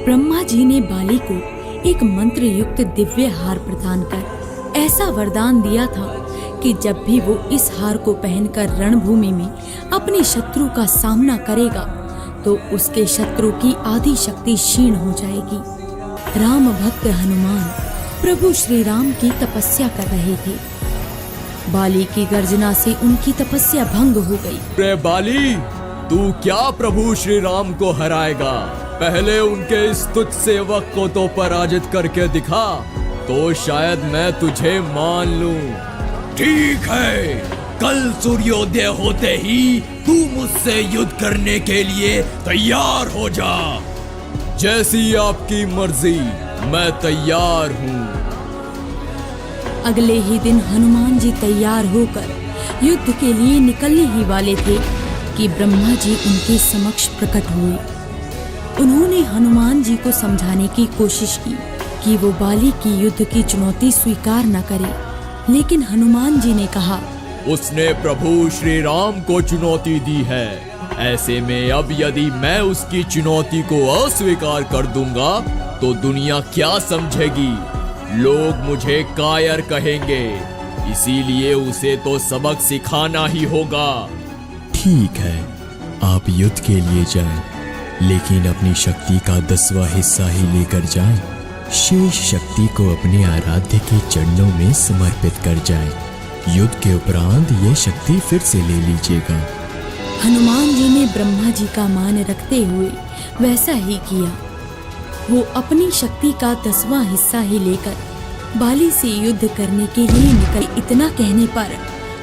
ब्रह्मा जी ने बाली को एक मंत्र युक्त दिव्य हार प्रदान कर ऐसा वरदान दिया था कि जब भी वो इस हार को पहनकर रणभूमि में अपने शत्रु का सामना करेगा तो उसके शत्रु की आधी शक्ति क्षीण हो जाएगी। राम भक्त हनुमान प्रभु श्री राम की तपस्या कर रहे थे। बाली की गर्जना से उनकी तपस्या भंग हो गई। रे बाली, तू क्या प्रभु श्री राम को हराएगा? पहले उनके इस तुच्छ सेवक को तो पराजित करके दिखा, तो शायद मैं तुझे मान लूं। ठीक है, कल सूर्योदय होते ही तू मुझसे युद्ध करने के लिए तैयार हो जा। जैसी आपकी मर्जी, मैं तैयार हूँ। अगले ही दिन हनुमान जी तैयार होकर युद्ध के लिए निकलने ही वाले थे कि ब्रह्मा जी उनके समक्ष प्रकट हुए। उन्होंने हनुमान जी को समझाने की कोशिश की कि वो बाली की युद्ध की चुनौती स्वीकार न करे, लेकिन हनुमान जी ने कहा, उसने प्रभु श्री राम को चुनौती दी है। ऐसे में अब यदि मैं उसकी चुनौती को अस्वीकार कर दूंगा तो दुनिया क्या समझेगी? लोग मुझे कायर कहेंगे, इसीलिए उसे तो सबक सिखाना ही होगा। ठीक है, आप युद्ध के लिए जाएं, लेकिन अपनी शक्ति का 10वां हिस्सा ही लेकर जाएं। शेष शक्ति को अपने आराध्य के चरणों में समर्पित कर जाएं। युद्ध के उपरांत ये शक्ति फिर से ले लीजिएगा। हनुमान जी ने ब्रह्मा जी का मान रखते हुए वैसा ही किया। वो अपनी शक्ति का 10वां हिस्सा ही लेकर बाली से युद्ध करने के लिए निकले। इतना कहने पर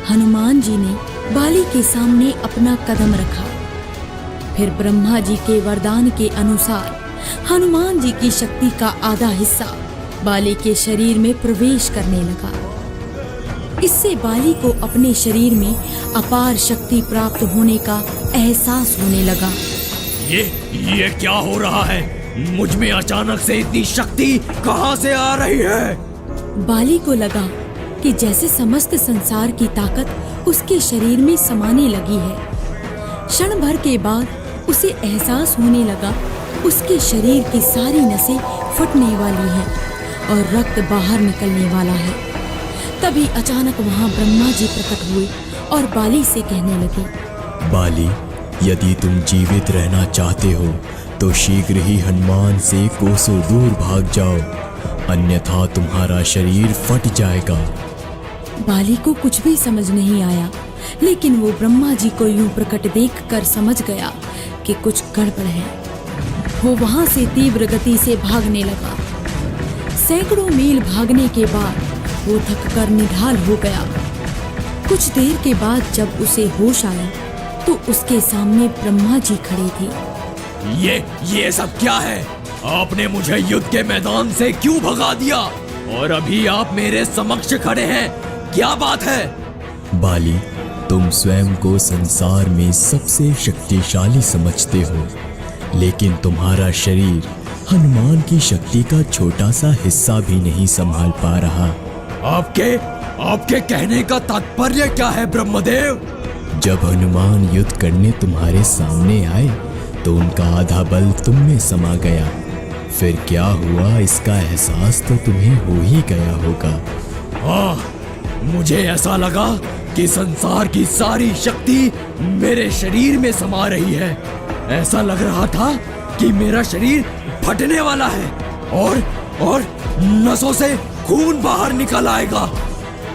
हनुमान जी ने बाली के सामने अपना कदम रखा। फिर ब्रह्मा जी के वरदान के अनुसार हनुमान जी की शक्ति का आधा हिस्सा बाली के शरीर में प्रवेश करने लगा। इससे बाली को अपने शरीर में अपार शक्ति प्राप्त होने का एहसास होने लगा। ये क्या हो रहा है? मुझ में अचानक से इतनी शक्ति कहां से आ रही है? बाली को लगा कि जैसे समस्त संसार की ताकत उसके शरीर में समाने लगी है। क्षण भर के बाद उसे एहसास होने लगा उसके शरीर की सारी नसें फटने वाली हैं और रक्त बाहर निकलने वाला है। तभी अचानक वहां ब्रह्मा जी प्रकट हुए और बाली से कहने लगे, बाली, यदि तुम जीवित रहना चाहते हो तो शीघ्र ही हनुमान से कोसों दूर भाग जाओ, अन्यथा तुम्हारा शरीर फट जाएगा। बाली को कुछ भी समझ नहीं आया, लेकिन वो ब्रह्मा जी को यूं प्रकट देखकर समझ गया कि कुछ गड़बड़ है। वो वहां से तीव्र गति से भागने लगा। सैकड़ों मील भागने के बाद वो थककर निढाल हो गया। कुछ देर के बाद जब उसे होश आया तो उसके सामने ब्रह्मा जी खड़े थे। ये सब क्या है? आपने मुझे युद्ध के मैदान से क्यों भगा दिया और अभी आप मेरे समक्ष खड़े हैं? क्या बात है? बाली, तुम स्वयं को संसार में सबसे शक्तिशाली समझते हो, लेकिन तुम्हारा शरीर हनुमान की शक्ति का छोटा सा हिस्सा भी नहीं संभाल पा रहा। आपके कहने का तात्पर्य क्या है ब्रह्मदेव? जब हनुमान युद्ध करने तुम्हारे सामने आए तो उनका आधा बल तुम में समा गया। फिर क्या हुआ इसका एहसास तो तुम्हें हो ही गया होगा। मुझे ऐसा लगा कि संसार की सारी शक्ति मेरे शरीर में समा रही है। ऐसा लग रहा था कि मेरा शरीर फटने वाला है और नसों से खून बाहर निकल आएगा।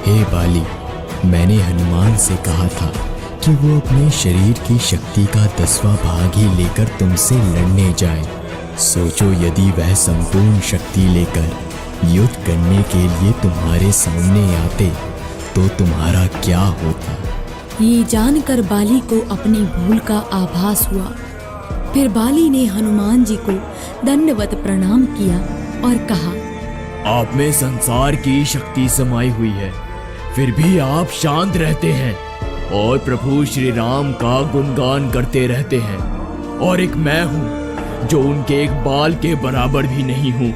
हे बाली, मैंने हनुमान से कहा था कि वो अपने शरीर की शक्ति का 10वां भाग ही लेकर तुमसे लड़ने जाए। सोचो, यदि वह संपूर्ण शक्ति लेकर युद्ध करने के लिए तुम्हारे सामने आते तो तुम्हारा क्या होता? ये जानकर बाली को अपनी भूल का आभास हुआ। फिर बाली ने हनुमान जी को दंडवत प्रणाम किया और कहा, आप में संसार की शक्ति समाई हुई है, फिर भी आप शांत रहते हैं और प्रभु श्री राम का गुणगान करते रहते हैं। और एक मैं हूँ जो उनके एक बाल के बराबर भी नहीं हूँ।